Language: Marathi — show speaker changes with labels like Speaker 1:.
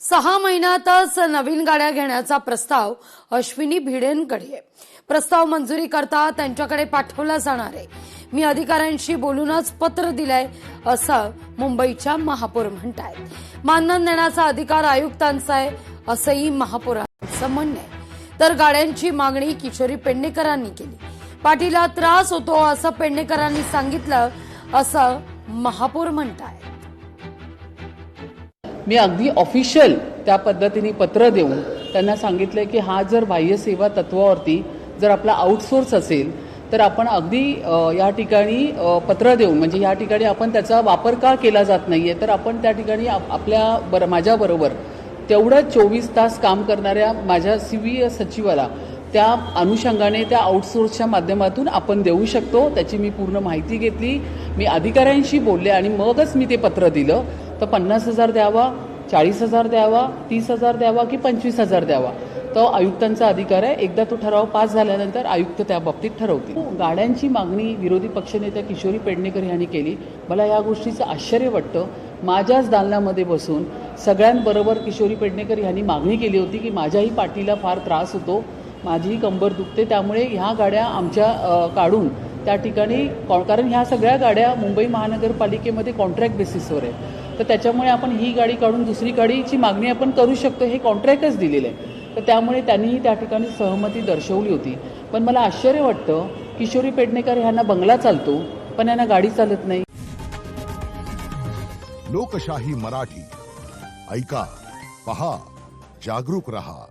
Speaker 1: 6 महिन्यातच नवीन गाड्या घेण्याचा प्रस्ताव अश्विनी भिडेंकडे आहे। प्रस्ताव मंजुरी करता त्यांच्याकडे पाठवला जाणार आहे। मी अधिकाऱ्यांशी बोलूनच पत्र दिलंय असं मुंबईच्या महापौर म्हणतायत। मानधन देण्याचा अधिकार आयुक्तांचा आहे असंही महापौरांचं म्हणणं आहे। तर गाड्यांची मागणी किशोरी पेडणेकरांनी केली। पाठीला त्रास होतो असं पेडणेकरांनी सांगितलं असं महापौर म्हणतायत।
Speaker 2: मी अगदी ऑफिशियल त्या पद्धतीने पत्र देऊन त्यांना सांगितलं की हा जर बाह्य सेवा तत्वावरती जर आपला आउटसोर्स असेल तर आपण अगदी या ठिकाणी पत्र देऊन म्हणजे या ठिकाणी आपण त्याचा वापर का केला जात नाहीये तर आपण त्या ठिकाणी आपल्या माझ्याबरोबर तेवढं 24 तास काम करणाऱ्या माझ्या सीव्ही सचिवाला त्या अनुषंगाने त्या आउटसोर्सच्या माध्यमातून आपण देऊ शकतो। त्याची मी पूर्ण माहिती घेतली, मी अधिकाऱ्यांशी बोलले आणि मगच मी ते पत्र दिलं। तर 50,000 द्यावा, 40,000 द्यावा, 30,000 द्यावा की 25,000 द्यावा, तो आयुक्तांचा अधिकार आहे। एकदा तो ठराव पास झाल्यानंतर आयुक्त त्या बाबतीत ठरवतील। गाड्यांची मागणी विरोधी पक्षनेत्या किशोरी पेडणेकर यांनी केली। मला या गोष्टीचं आश्चर्य वाटतं। माझ्याच दालनामध्ये बसून सगळ्यांबरोबर किशोरी पेडणेकर यांनी मागणी केली होती की माझ्याही पाठीला फार त्रास होतो, माझी कंबर दुखते, त्यामुळे ह्या गाड्या आमच्या काढून त्या ठिकाणी कारण ह्या सगळ्या गाड्या मुंबई महानगरपालिकेमध्ये कॉन्ट्रॅक्ट बेसिसवर आहे, तर त्याच्यामुळे आपण ही गाडी काढून दुसरी गाडीची मागणी आपण करू शकतो, हे कॉन्ट्रॅक्टच दिलेलं आहे। तर त्यामुळे त्यांनीही त्या ठिकाणी सहमती दर्शवली होती। पण मला आश्चर्य वाटतं किशोरी पेडणेकर यांना बंगला चालतो पण यांना गाडी चालत नाही।
Speaker 3: लोकशाही मराठी ऐका, पहा, जागरूक रहा।